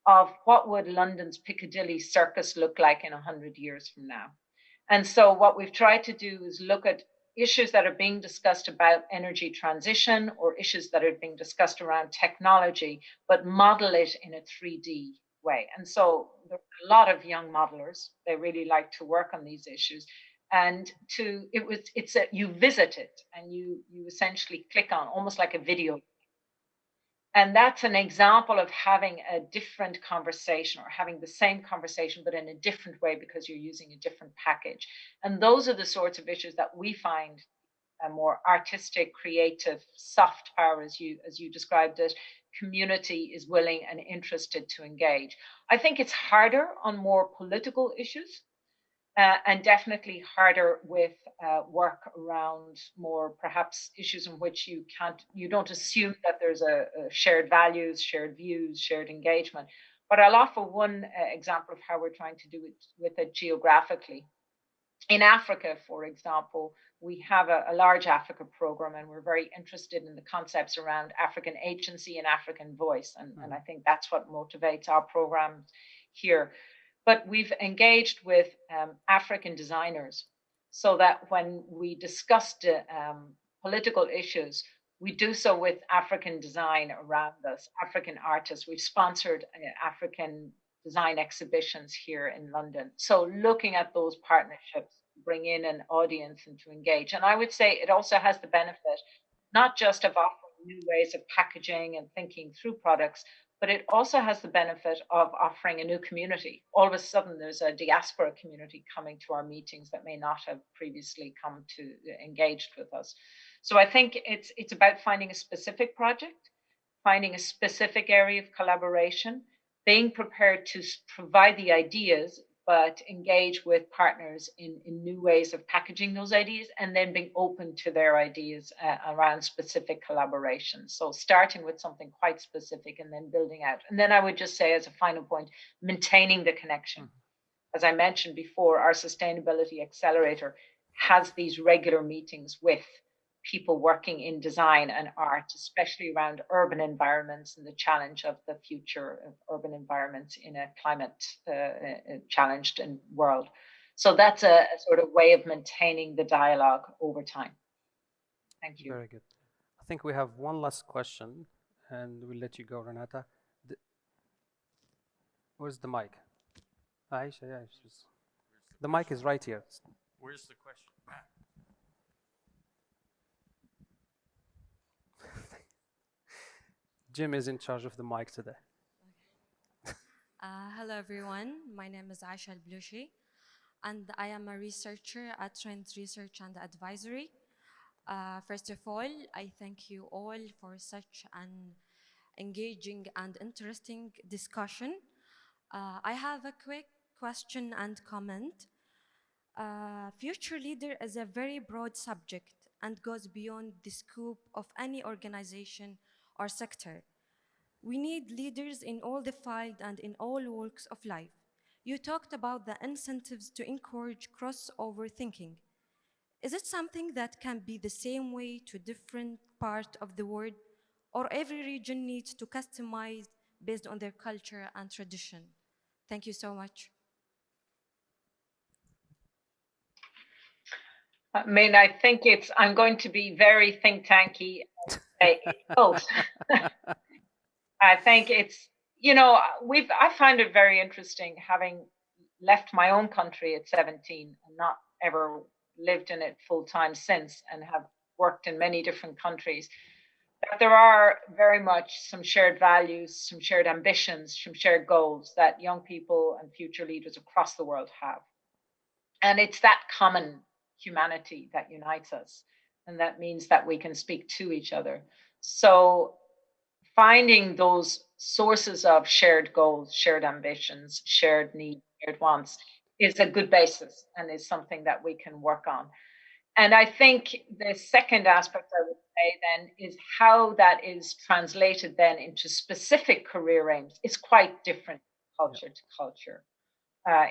of what would London's Piccadilly Circus look like in 100 years from now. And so what we've tried to do is look at issues that are being discussed about energy transition or issues that are being discussed around technology, but model it in a 3D way. And so there are a lot of young modelers. They really like to work on these issues. And you visit it and you essentially click on almost like a video. And that's an example of having a different conversation or having the same conversation, but in a different way because you're using a different package. And those are the sorts of issues that we find a more artistic, creative, soft power, as you described it, community is willing and interested to engage. I think it's harder on more political issues. And definitely harder with work around more perhaps issues in which you don't assume that there's a shared values, shared views, shared engagement. But I'll offer one example of how we're trying to do it with it geographically. In Africa, for example, we have a large Africa program, and we're very interested in the concepts around African agency and African voice. And I think that's what motivates our programs here. But we've engaged with African designers so that when we discussed political issues, we do so with African design around us, African artists. We've sponsored African design exhibitions here in London. So looking at those partnerships, bring in an audience and to engage. And I would say it also has the benefit, not just of offering new ways of packaging and thinking through products, but it also has the benefit of offering a new community. All of a sudden, there's a diaspora community coming to our meetings that may not have previously come to engaged with us. So I think it's about finding a specific project, finding a specific area of collaboration, being prepared to provide the ideas, but engage with partners in new ways of packaging those ideas, and then being open to their ideas around specific collaborations. So starting with something quite specific and then building out. And then I would just say as a final point, maintaining the connection. As I mentioned before, our Sustainability Accelerator has these regular meetings with people working in design and art, especially around urban environments and the challenge of the future of urban environments in a climate challenged world. So that's a sort of way of maintaining the dialogue over time. Thank you. Very good. I think we have one last question, and we'll let you go, Renata. Where's the mic? Aisha, yeah. The mic is right here. Where's the question? Jim is in charge of the mic today. Hello, everyone. My name is Aesha Blushey, and I am a researcher at Trend Research and Advisory. First of all, I thank you all for such an engaging and interesting discussion. I have a quick question and comment. Future leader is a very broad subject and goes beyond the scope of any organization our sector. We need leaders in all the field and in all walks of life. You talked about the incentives to encourage crossover thinking. Is it something that can be the same way to different parts of the world, or every region needs to customize based on their culture and tradition? Thank you so much. I mean, I think I'm going to be very think tanky and say it's both. I think I find it very interesting having left my own country at 17 and not ever lived in it full time since and have worked in many different countries. That there are very much some shared values, some shared ambitions, some shared goals that young people and future leaders across the world have. And it's that common humanity that unites us. And that means that we can speak to each other. So finding those sources of shared goals, shared ambitions, shared needs, shared wants is a good basis and is something that we can work on. And I think the second aspect I would say then is how that is translated then into specific career aims is quite different culture to culture.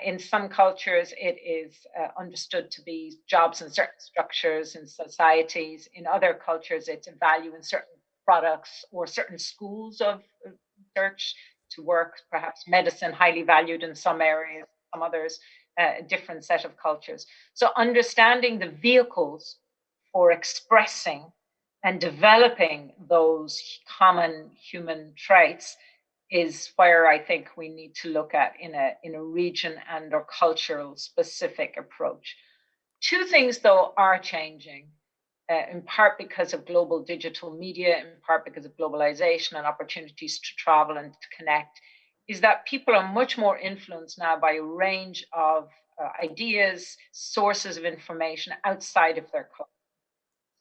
In some cultures, it is understood to be jobs in certain structures and societies. In other cultures, it's a value in certain products or certain schools of research to work, perhaps medicine, highly valued in some areas, some others, a different set of cultures. So understanding the vehicles for expressing and developing those common human traits is where I think we need to look at in a region and or cultural specific approach. Two things though are changing, in part because of global digital media, in part because of globalization and opportunities to travel and to connect, is that people are much more influenced now by a range of ideas, sources of information outside of their culture.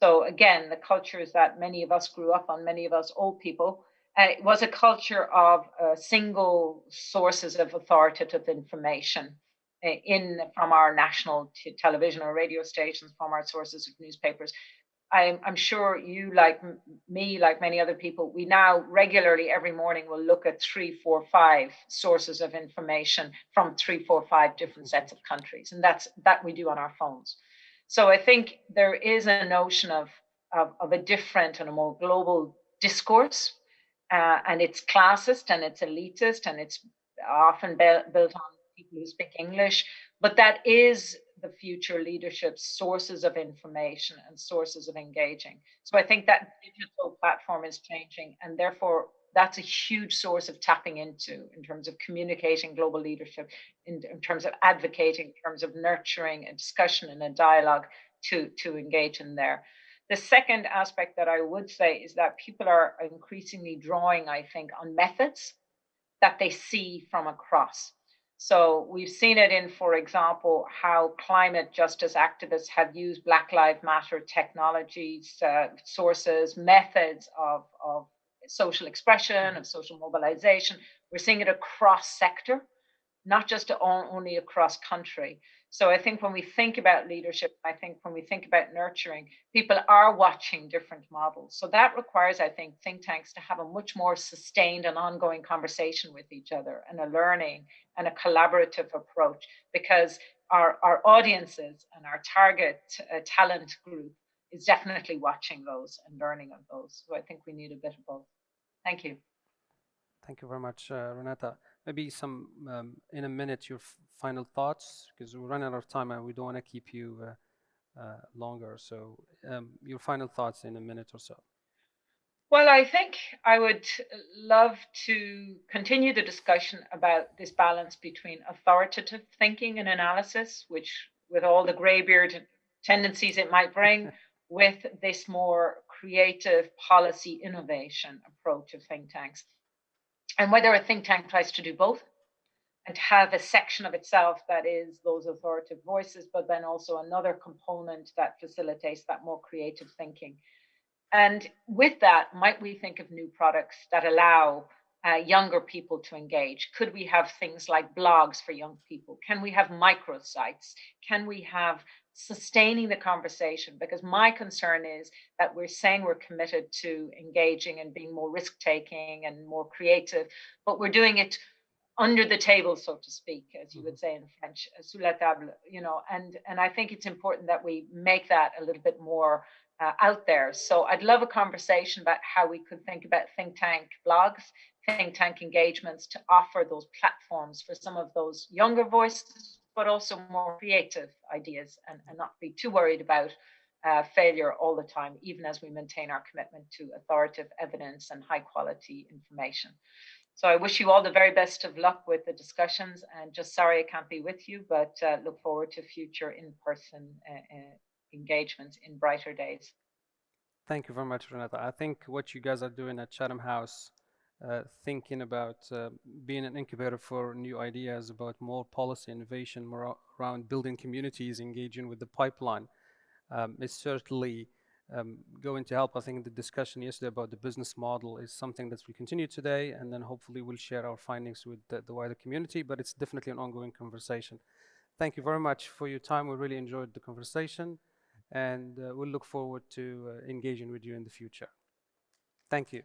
So again, the cultures that many of us grew up on, many of us old people, was a culture of single sources of authoritative information from our national television or radio stations, from our sources of newspapers. I'm sure you, like me, like many other people, we now regularly every morning will look at 3, 4, 5 sources of information from 3, 4, 5 different sets of countries, and that we do on our phones. So I think there is a notion of a different and a more global discourse, and it's classist and it's elitist and it's often built on people who speak English, but that is the future leadership's sources of information and sources of engaging. So I think that digital platform is changing, and therefore that's a huge source of tapping into in terms of communicating global leadership, in terms of advocating, in terms of nurturing a discussion and a dialogue to engage in there. The second aspect that I would say is that people are increasingly drawing, I think, on methods that they see from across. So we've seen it in, for example, how climate justice activists have used Black Lives Matter technologies, sources, methods of social expression, of social mobilization. We're seeing it across sector, not just only across country. So I think when we think about leadership, I think when we think about nurturing, people are watching different models. So that requires, I think, think tanks to have a much more sustained and ongoing conversation with each other and a learning and a collaborative approach, because our audiences and our target talent group is definitely watching those and learning of those. So I think we need a bit of both. Thank you. Thank you very much, Renata. Maybe in a minute, your final thoughts, because we're running out of time and we don't want to keep you longer. So your final thoughts in a minute or so. Well, I think I would love to continue the discussion about this balance between authoritative thinking and analysis, which with all the graybeard tendencies it might bring, with this more creative policy innovation approach of think tanks. And whether a think tank tries to do both and have a section of itself that is those authoritative voices, but then also another component that facilitates that more creative thinking. And with that, might we think of new products that allow younger people to engage? Could we have things like blogs for young people? Can we have microsites? Can we have sustaining the conversation, because my concern is that we're saying we're committed to engaging and being more risk-taking and more creative, but we're doing it under the table, so to speak, as you would say in French, sous la table, and I think it's important that we make that a little bit more out there. So I'd love a conversation about how we could think about think tank blogs, think tank engagements to offer those platforms for some of those younger voices, but also more creative ideas, and not be too worried about failure all the time, even as we maintain our commitment to authoritative evidence and high quality information. So I wish you all the very best of luck with the discussions, and just sorry I can't be with you, but look forward to future in-person engagements in brighter days. Thank you very much, Renata. I think what you guys are doing at Chatham House, thinking about being an incubator for new ideas about more policy innovation, more around building communities, engaging with the pipeline, is certainly going to help. I think the discussion yesterday about the business model is something that we continue today, and then hopefully we'll share our findings with the wider community, but it's definitely an ongoing conversation. Thank you very much for your time. We really enjoyed the conversation, and we'll look forward to engaging with you in the future. Thank you.